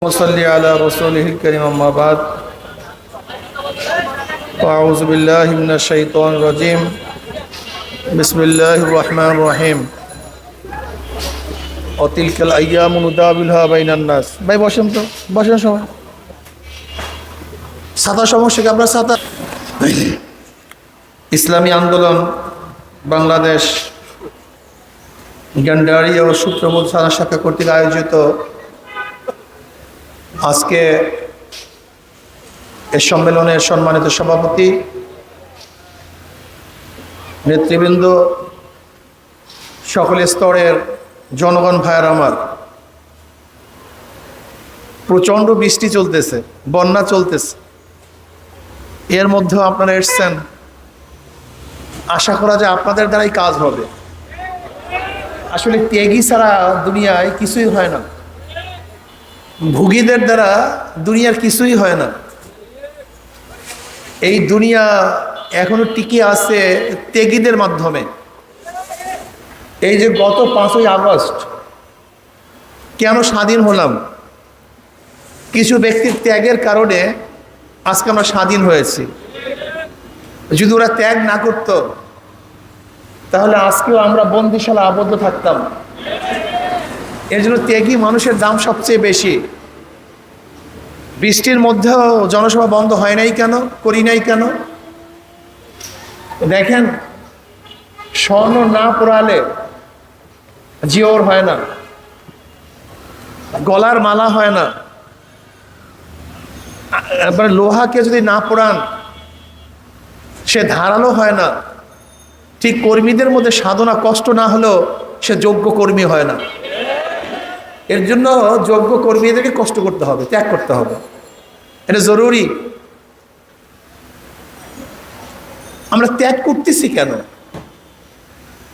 मुसल्ली अला रसूलिहिल करीम अम्मा बाद अऊज़ु बिल्लाहि मिनश शैतानिर रजीम बिस्मिल्लाहिर रहमानिर रहीम व तिलकल अय्यामु नुदाविलुहा বাইনান নাস। ভাই বসেন তো, বসেন সবাই। ছাতা সমস্যা কি আপনার ছাতা? ইসলামী আন্দোলন বাংলাদেশ গান্ডারি ও সূত্রবোধ থানা শাখা কর্তৃক আয়োজিত আজকে এই সম্মেলনের সম্মানিত সভাপতি, নেতৃবৃন্দ, সকল স্তরের জনগণ ভাইয়ের আমার, প্রচণ্ড বৃষ্টি চলতেছে, বন্যা চলতেছে, এর মধ্যেও আপনারা এসছেন। আশা করা যায় আপনাদের দ্বারাই কাজ হবে। আসলে ত্যাগী ছাড়া দুনিয়ায় কিছুই হয় না, ভুগীদের দ্বারা দুনিয়ার কিছুই হয় না। এই দুনিয়া এখনো টিকে আছে ত্যাগীদের মাধ্যমে। এই যে গত 5ই আগস্ট কেন স্বাধীন হলাম, কিছু ব্যক্তির ত্যাগের কারণে আজকে আমরা স্বাধীন হয়েছি। যদি ওরা ত্যাগ না করত তাহলে আজকেও আমরা বন্দিশালা আবদ্ধ থাকতাম। এর জন্য ত্যাগী মানুষের দাম সবচেয়ে বেশি। বৃষ্টির মধ্যেও জনসভা বন্ধ হয় নাই কেন, করি নাই কেন? দেখেন, স্বর্ণ না পরালে জিওর হয় না, গলার মালা হয় না, এবার লোহাকে যদি না পরান সে ধারালো হয় না। ঠিক কর্মীদের মধ্যে সাধনা কষ্ট না হলেও সে যোগ্য কর্মী হয় না। এর জন্য যোগ্য কর্মীদেরকে কষ্ট করতে হবে, ত্যাগ করতে হবে, এটা জরুরি। আমরা ত্যাগ করতেছি কেন?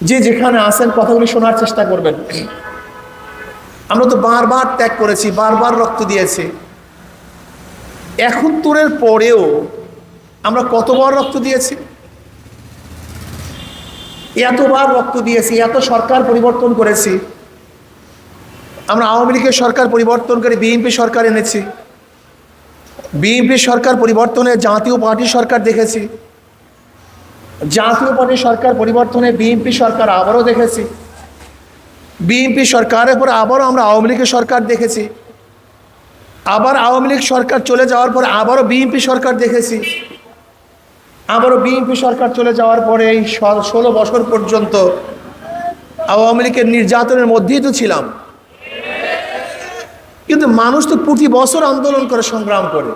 যে যেখানে আছেন কথাগুলি শোনার চেষ্টা করবেন। আমরা তো বারবার ত্যাগ করেছি, বারবার রক্ত দিয়েছি। 71-এর পরেও আমরা কতবার রক্ত দিয়েছি? এতবার রক্ত দিয়েছি, এত সরকার পরিবর্তন করেছি। আমরা আওয়ামী লীগের সরকার পরিবর্তন করে বিএনপি সরকার এনেছি, বিএনপি সরকার পরিবর্তনে জাতীয় পার্টি সরকার দেখেছি, জাতীয় পার্টি সরকার পরিবর্তনে বিএনপি সরকার আবারও দেখেছি, বিএনপি সরকারের পর আবারও আমরা আওয়ামী লীগের সরকার দেখেছি, আবার আওয়ামী লীগ সরকার চলে যাওয়ার পরে আবারও বিএনপি সরকার দেখেছি, আবারও বিএনপি সরকার চলে যাওয়ার পরে এই 16 বছর পর্যন্ত আওয়ামী লীগের নির্যাতনের মধ্যেই তো ছিলাম। কিন্তু মানুষ তো প্রতি বছর আন্দোলন করে, সংগ্রাম করে।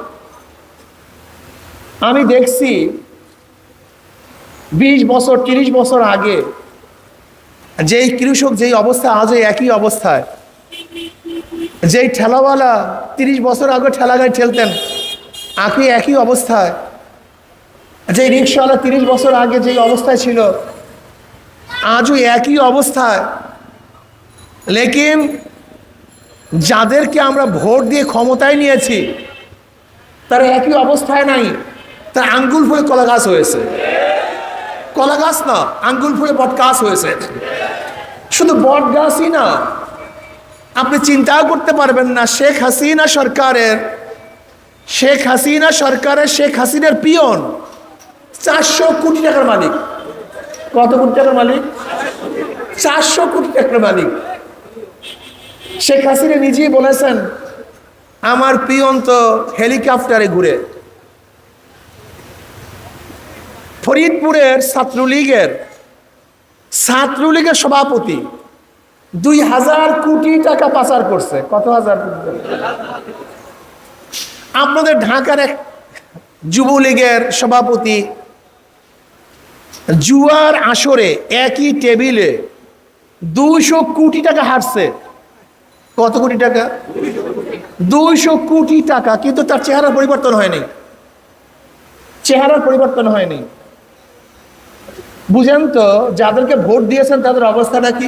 আমি দেখছি 20 বছর 30 বছর আগে যেই কৃষক যেই অবস্থায়, আজও একই অবস্থায়। যেই ঠেলাওয়ালা 30 বছর আগে ঠেলা গাড়ি ঠেলতেন, আজও একই অবস্থায়। যেই রিক্সাওয়ালা 30 বছর আগে যেই অবস্থায় ছিল, আজও একই অবস্থায়। লেকিন যাদেরকে আমরা ভোট দিয়ে ক্ষমতায় নিয়েছি তারা একই অবস্থায় নাই। তার আঙ্গুল ফুলে কলা গাছ হয়েছে, কলা গাছ না, আঙ্গুল ফুলে বট গাছ হয়েছে। শুধু বট গাছই না, আপনি চিন্তাও করতে পারবেন না, শেখ হাসিনা সরকারের শেখ হাসিনার পিয়ন 400 কোটি টাকার মালিক। কত কোটি টাকার মালিক? 400 কোটি টাকার মালিক। শেখ হাসিনা নিজেই বলেছেন, আমার পিয়ন তো হেলিকপ্টারে ঘুরে। ফরিদপুরের ছাত্রলীগের সভাপতি 2000 কোটি টাকা পাচার করছে। কত হাজার কোটি? আপনাদের ঢাকার এক যুবলীগের সভাপতি জুয়ার আসরে একই টেবিলে 200 কোটি টাকা হারছে। কত কোটি টাকা? 200 কোটি টাকা। কিন্তু তার চেহারার পরিবর্তন হয়নি, চেহারার পরিবর্তন হয়নি। বুঝেন তো, যাদেরকে ভোট দিয়েছেন তাদের অবস্থাটা কি?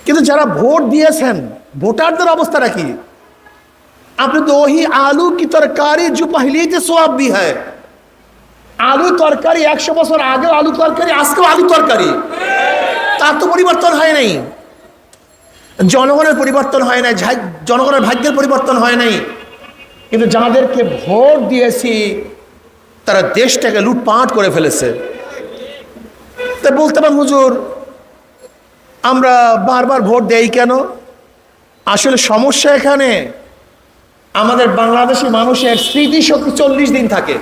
কিন্তু যারা ভোট দিয়েছেন ভোটারদের অবস্থাটা কি? আপনি তো ওই আলু কি তরকারি जो पहले से स्वाब भी है। আলু তরকারি 100 বছর আগেও আলু তরকারি, আজকেও আলু তরকারি, তার তো পরিবর্তন হয় নাই। জনগণের পরিবর্তন হয় নাই, জনগণের ভাগ্যের পরিবর্তন হয় নাই, কিন্তু যাদেরকে ভোট দিয়েছি তারা দেশটাকে লুটপাট করে ফেলেছে। তাই বলতে পারেন হুজুর আমরা বারবার ভোট দেই কেন? আসলে সমস্যা এখানে আমাদের বাংলাদেশি মানুষের স্মৃতিশক্তি 40 দিন থাকে।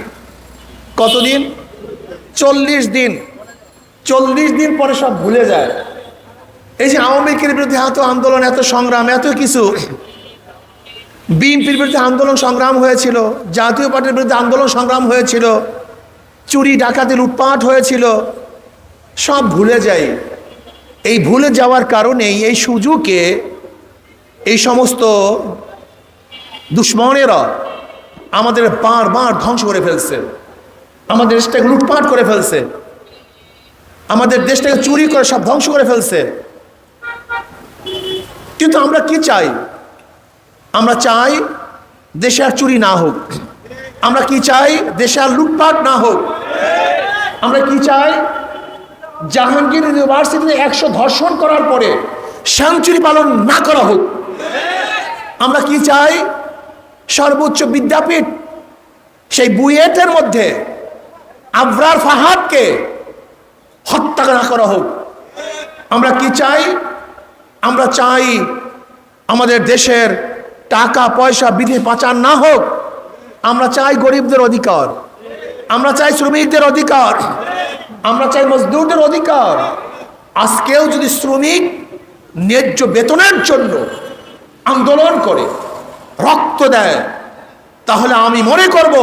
কতদিন? 40 দিন। 40 দিন পরে সব ভুলে যায়। এই যে আওয়ামী লীগের বিরুদ্ধে এত আন্দোলন, এত সংগ্রাম, এত কিছু, বিএনপির বিরুদ্ধে আন্দোলন সংগ্রাম হয়েছিল, জাতীয় পার্টির বিরুদ্ধে আন্দোলন সংগ্রাম হয়েছিল, চুরি ডাকাতি লুটপাট হয়েছিল, সব ভুলে যাই। এই ভুলে যাওয়ার কারণেই এই সুযোগে এই সমস্ত দুশ্মনেরা আমাদের বারবার ধ্বংস করে ফেলছে, আমাদের দেশটাকে লুটপাট করে ফেলছে, আমাদের দেশটাকে চুরি করে সব ধ্বংস করে ফেলছে। কিন্তু আমরা কি চাই? আমরা চাই দেশে আর চুরি না হোক। আমরা কি চাই? দেশে আর লুটপাট না হোক। আমরা কি চাই? জাহাঙ্গীর ইউনিভার্সিটিতে 100 ধর্ষণ করার পরে সেঞ্চুরি পালন না করা হোক। আমরা কি চাই? সর্বোচ্চ বিদ্যাপীঠ সেই বুয়েটের মধ্যে আবরার ফাহাদকে হত্যা না করা হোক। আমরা কি চাই? আমরা চাই আমাদের দেশের টাকা পয়সা বিধি পাচার না হোক। আমরা চাই গরিবদের অধিকার, আমরা চাই শ্রমিকদের অধিকার, আমরা চাই মজদুরদের অধিকার। আজকেও যদি শ্রমিক ন্যায্য বেতনের জন্য আন্দোলন করে, রক্ত দেয়, তাহলে আমি মনে করব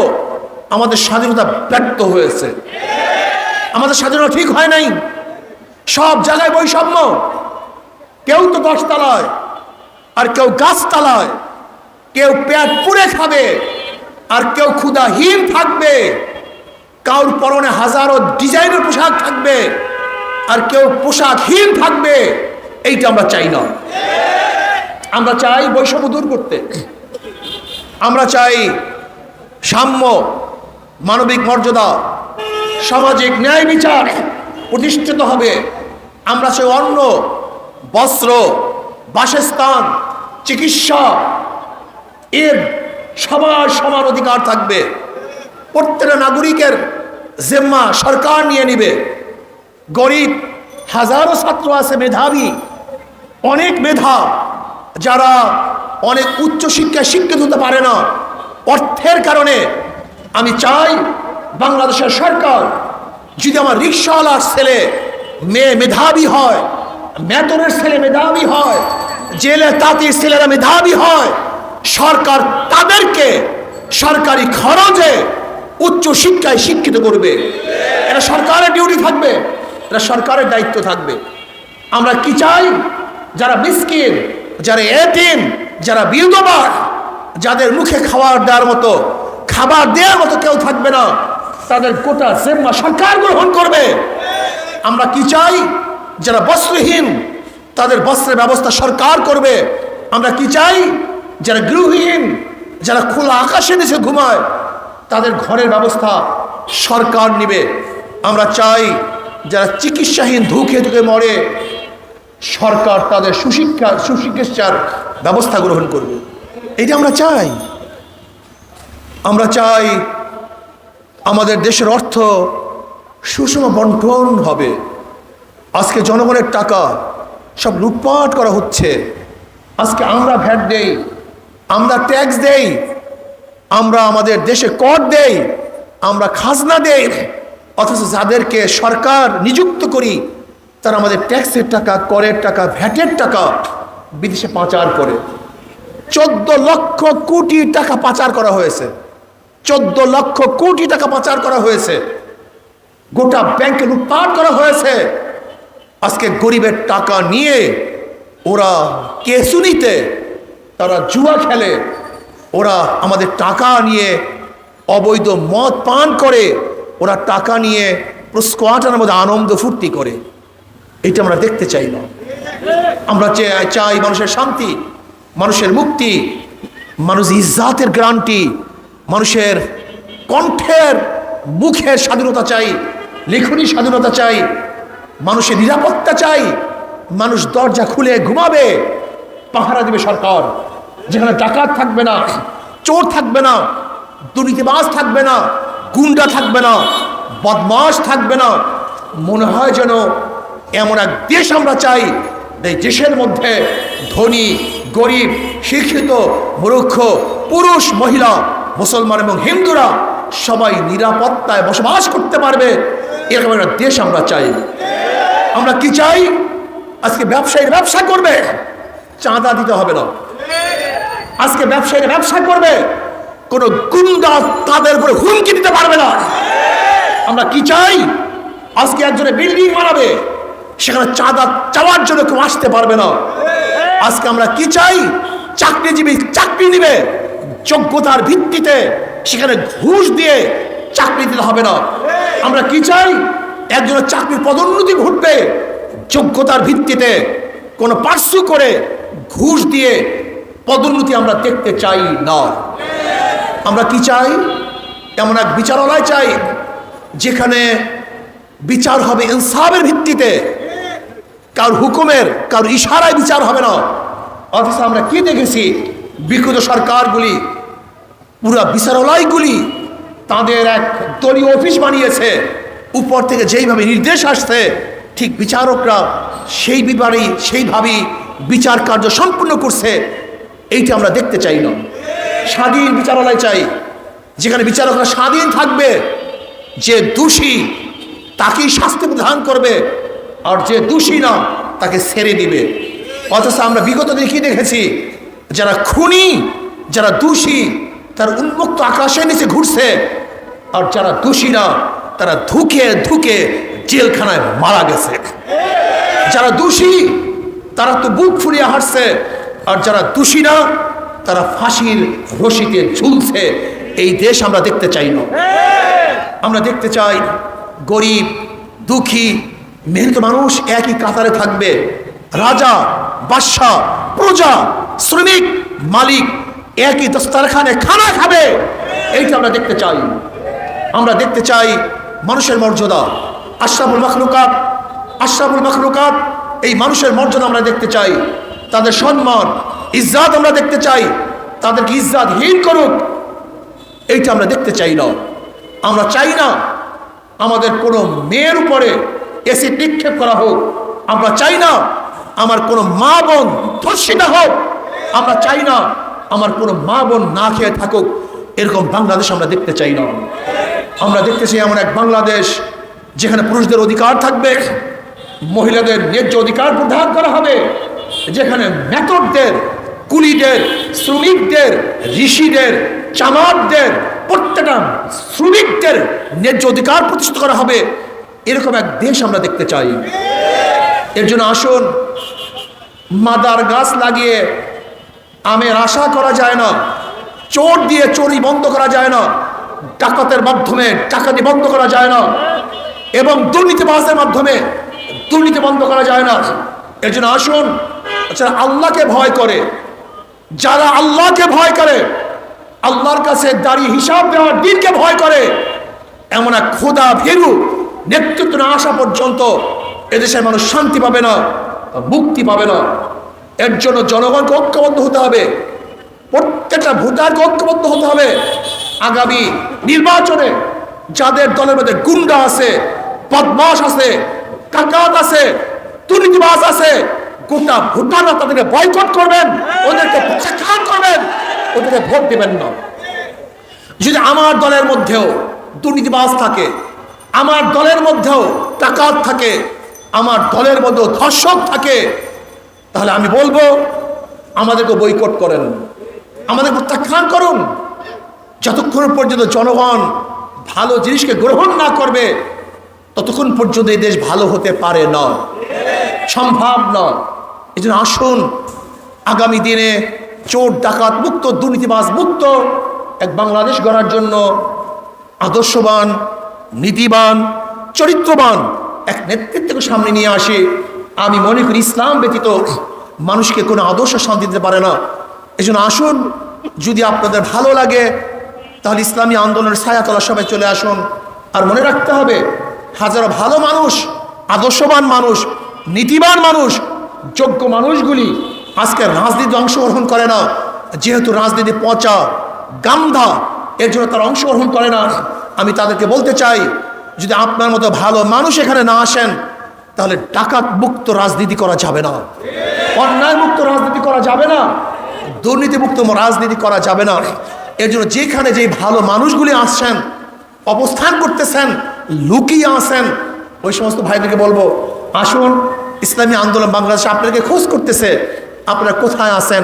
আমাদের স্বাধীনতা ব্যর্থ হয়েছে, আমাদের স্বাধীনতা ঠিক হয় নাই। সব জায়গায় বৈষম্য, কেউ তো 10 তলায় আর কেউ গাছতলায়, কেউ পেট পুড়ে খাবে আর কেউ ক্ষুধাহীন থাকবে, কাউর পরনে হাজারো ডিজাইনের পোশাক থাকবে আর কেউ পোশাকহীন থাকবে। এইটা আমরা চাই না। আমরা চাই বৈষম্য দূর করতে, আমরা চাই সাম্য, মানবিক মর্যাদা, সামাজিক ন্যায় বিচার প্রতিষ্ঠিত হবে। আমরা চাই অন্ন, বস্ত্র, বাসস্থান, চিকিৎসা এর সবার সমান অধিকার থাকবে। প্রত্যেকটা নাগরিকের জিম্মা সরকার নিয়ে নিবে। গরিব হাজারো ছাত্র আছে মেধাবী, অনেক মেধা, যারা অনেক উচ্চ শিক্ষায় শিক্ষিত হতে পারে না অর্থের কারণে। আমি চাই বাংলাদেশের সরকার যদি আমার রিকশাওয়ালার ছেলে মেয়ে মেধাবী হয়, মেতনের ছেলে মেধাবী হয়, জেলে তাঁতির ছেলেরা মেধাবী হয়, সরকার তাদেরকে সরকারি খরচে উচ্চ শিক্ষায় শিক্ষিত করবে। এটা সরকারের ডিউটি থাকবে, এটা সরকারের দায়িত্ব থাকবে। আমরা কি চাই? যারা মিসকিন, যারা এতিম, যারা বিধবা, যাদের মুখে খাবার দেওয়ার মতো কেউ থাকবে না, তাদের গোটা জিম্মা সরকার গ্রহণ করবে। আমরা কি চাই? যারা বস্ত্রহীন, তাদের বস্ত্রের ব্যবস্থা সরকার করবে। আমরা কি চাই? যারা গৃহহীন, যারা খোলা আকাশের নিচে ঘুমায়, তাদের ঘরের ব্যবস্থা সরকার নিবে। আমরা চাই যারা চিকিৎসাহীন ধুকে ধুকে মরে, সরকার তাদের সুচিকিৎসার ব্যবস্থা গ্রহণ করবে। এটা আমরা চাই। আমরা চাই আমাদের দেশের অর্থ সুষম বন্টন হবে। আজকে জনগণের টাকা সব লুটপাট করা হচ্ছে। আজকে আমরা ভ্যাট দেই, আমরা ট্যাক্স দেই, আমরা আমাদের দেশে কর দেই, আমরা খাজনা দেই, অথচ যাদেরকে সরকার নিযুক্ত করি তারা আমাদের ট্যাক্সের টাকা, করের টাকা, ভ্যাটের টাকা বিদেশে পাচার করে। 14 লক্ষ কোটি টাকা পাচার করা হয়েছে। 14 লক্ষ কোটি টাকা পাচার করা হয়েছে। গোটা ব্যাংকে লুটপাট করা হয়েছে। আজকে গরিবের টাকা নিয়ে ওরা কেসুনিতে তারা জুয়া খেলে, ওরা আমাদের টাকা নিয়ে অবৈধ মদ পান করে, ওরা টাকা নিয়ে স্কোয়াটার মধ্যে আনন্দ ফুর্তি করে। এটা আমরা দেখতে চাই না। আমরা চাই মানুষের শান্তি, মানুষের মুক্তি, মানুষ ইজ্জাতের গ্যারান্টি, মানুষের কণ্ঠের মুখের স্বাধীনতা চাই, লেখনী স্বাধীনতা চাই, মানুষের নিরাপত্তা চাই। মানুষ দরজা খুলে ঘুমাবে, পাহারা দিবে সরকার, যেখানে ডাকাত থাকবে না, চোর থাকবে না, দুর্নীতিবাজ থাকবে না, গুন্ডা থাকবে না, বদমাশ থাকবে না। মনে হয় যেন এমন এক দেশ আমরা চাই, এই দেশের মধ্যে ধনী গরিব, শিক্ষিত মূর্খ, পুরুষ মহিলা, মুসলমান এবং হিন্দুরা সবাই নিরাপত্তায় বসবাস করতে পারবে, এরকম একটা দেশ আমরা চাই। আমরা কি চাই? আজকে ব্যবসায়ীরা ব্যবসা করবে, চাঁদা দিতে হবে না। আজকে ব্যবসায়ীরা ব্যবসা করবে, কোনো গুন্ডা তাদের উপরে হুমকি দিতে পারবে না। আমরা কি চাই? আজকে একজনে বিল্ডিং বানাবে, সেখানে চাঁদা চাওয়ার জন্য কেউ আসতে পারবে না। আজকে আমরা কি চাই? চাকরিজীবী চাকরি নিবে, যোগ্যতার ভিত্তিতে, সেখানে ঘুষ দিয়ে চাকরি দিতে হবে না। আমরা কি চাই? একজনের চাকরির পদোন্নতি ঘটবে, যোগ্যতার ভিত্তিতে, কোনো পার্সু করে ঘুষ দিয়ে পদোন্নতি আমরা দেখতে চাই না। আমরা কি চাই? এমন এক বিচারালয় চাই যেখানে বিচার হবে ইনসাফের ভিত্তিতে, কারোর হুকুমের, কারোর ইশারায় বিচার হবে না। অথচ আমরা কি দেখেছি? বিগত সরকারগুলি পুরা বিচারালয়গুলি তাদের এক দলীয় অফিস বানিয়েছে, উপর থেকে যেইভাবে নির্দেশ আসছে ঠিক বিচারকরা সেইভাবেই বিচার কার্য সম্পূর্ণ করছে। এইটা আমরা দেখতে চাই না। স্বাধীন বিচারালয় চাই, যেখানে বিচারকরা স্বাধীন থাকবে, যে দোষী তাকেই শাস্তি প্রদান করবে, আর যে দোষী না তাকে ছেড়ে দিবে। অথচ আমরা বিগত দিনে কি দেখেছি? যারা খুনি, যারা দোষী, তার উন্মুক্ত আকাশের নিচে ঘুরছে, আর যারা দোষী না তারা ধুকে ধুকে জেলখানায় মারা গেছে। যারা দোষী তারা তো বুক ফুলিয়ে হাঁটছে, আর যারা দোষী না তারা ফাঁসির রশিতে ঝুলছে। এই দেশ আমরা দেখতে চাই না। আমরা দেখতে চাই গরিব, দুঃখী, মেহনত মানুষ একই কাতারে থাকবে, রাজা, বাদশাহ, প্রজা, শ্রমিক, মালিক একই দস্তরখানে খানা খাবে। এইটা আমরা দেখতে চাই। আমরা দেখতে চাই মানুষের মর্যাদা, আশরাফুল মাখলুকাত, এই মানুষের মর্যাদা আমরা দেখতে চাই, তাদের সম্মান, ইজ্জত আমরা দেখতে চাই, তাদেরকে ইজ্জতহীন করুক, এইটা আমরা দেখতে চাই না। আমরা চাই না আমাদের কোনো মেয়ের উপরে এসিড নিক্ষেপ করা হোক। আমরা চাই না আমার কোনো মা বোন ধর্ষিতা হোক। আমরা চাই না আমার কোনো মা বোন না খেয়ে থাকুক। এরকম বাংলাদেশ আমরা দেখতে চাই না। আমরা দেখতে চাই এমন এক বাংলাদেশ যেখানে পুরুষদের অধিকার থাকবে, মহিলাদের ন্যায্য অধিকার প্রদান করা হবে, যেখানে মেথরদের, কুলিদের, শ্রমিকদের, ঋষিদের, চামারদের, প্রত্যেকটা শ্রমিকদের ন্যায্য অধিকার প্রতিষ্ঠা করা হবে। এরকম এক দেশ আমরা দেখতে চাই। এর জন্য আসুন, মাদার গাছ লাগিয়ে আমের আশা করা যায় না, চোর দিয়ে চুরি বন্ধ করা যায় না, ডাকাতের মাধ্যমে ডাকাতি বন্ধ করা যায় না, এবং দুর্নীতিবাজের মাধ্যমে দুর্নীতি বন্ধ করা যায় না। এর জন্য আসুন, যারা আল্লাহকে ভয় করে, যারা আল্লাহকে ভয় করে, আল্লাহর কাছে দাঁড়িয়ে হিসাব দেওয়ার দিনকে ভয় করে, এমন এক খোদা ভীরু নেতৃত্ব না আসা পর্যন্ত এদেশের মানুষ শান্তি পাবে না, মুক্তি পাবে না। এর জন্য জনগণকে ঐক্যবদ্ধ হতে হবে, প্রত্যেকটা ভোটারকে ঐক্যবদ্ধ হতে হবে। আগামী নির্বাচনে যাদের দলের মধ্যে গুন্ডা আছে, বদমাশ আছে, ডাকাত আছে, দুর্নীতিবাজ আছে, গোটা ভোটাররা তাদেরকে বয়কট করবেন, ওদেরকে প্রত্যাখ্যান করবেন, ওদেরকে ভোট দেবেন না। যদি আমার দলের মধ্যেও দুর্নীতিবাজ থাকে, আমার দলের মধ্যেও ডাকাত থাকে, আমার দলের মধ্যেও ধর্ষক থাকে, তাহলে আমি বলবো আমাদেরকে বয়কট করেন, আমাদের প্রত্যাখ্যান করুন। যতক্ষণ পর্যন্ত জনগণ ভালো জিনিসকে গ্রহণ না করবে ততক্ষণ পর্যন্ত এই দেশ ভালো হতে পারে না, সম্ভব নয়। এই জন্য আসুন, আগামী দিনে চোর ডাকাত মুক্ত, দুর্নীতিবাজ মুক্ত এক বাংলাদেশ গড়ার জন্য আদর্শবান, নীতিবান, চরিত্রবান এক নেতৃত্বকে সামনে নিয়ে আসি। আমি মনে করি ইসলাম ব্যতীত মানুষকে কোনো আদর্শ শান্তি দিতে পারে না। এই জন্য আসুন, যদি আপনাদের ভালো লাগে তাহলে ইসলামী আন্দোলনের ছায়াতলা সবাই চলে আসুন। আর মনে রাখতে হবে, হাজারো ভালো মানুষ, আদর্শবান মানুষ, নীতিবান মানুষ, যোগ্য মানুষগুলি আজকে রাজনীতি অংশগ্রহণ করে না, যেহেতু রাজনীতি পচা গান্ধা, এর জন্য তারা অংশগ্রহণ করে না। আমি তাদেরকে বলতে চাই, যদি আপনার মতো ভালো মানুষ এখানে না আসেন, তাহলে ডাকাত মুক্ত রাজনীতি করা যাবে না, অন্যায় মুক্ত রাজনীতি করা যাবে না, দুর্নীতি মুক্ত রাজনীতি করা যাবে না। এর জন্য যেখানে যে ভালো মানুষগুলি আসছেন, অবস্থান করতেছেন, লুকিয়ে আসেন, ওই সমস্ত ভাইদেরকে বলবো, আসুন, ইসলামী আন্দোলন বাংলাদেশে আপনাদেরকে খোঁজ করতেছে, আপনারা কোথায় আছেন?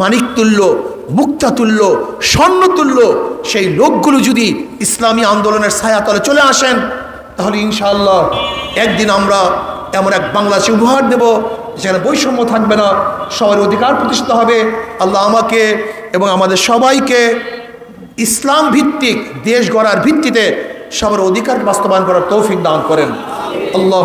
মানিক তুল্য, মুক্তা তুল্য, স্বর্ণ তুল্য সেই লোকগুলো যদি ইসলামী আন্দোলনের ছায়াতলে চলে আসেন, তাহলে ইনশাআল্লাহ একদিন আমরা এমন এক বাংলাদেশে উপহার দেব যেখানে বৈষম্য থাকবে না, সবার অধিকার প্রতিষ্ঠিত হবে। আল্লাহ আমাকে এবং আমাদের সবাইকে ইসলাম ভিত্তিক দেশ গড়ার ভিত্তিতে সবার অধিকার বাস্তবায়ন করার তৌফিক দান করেন। আল্লাহ।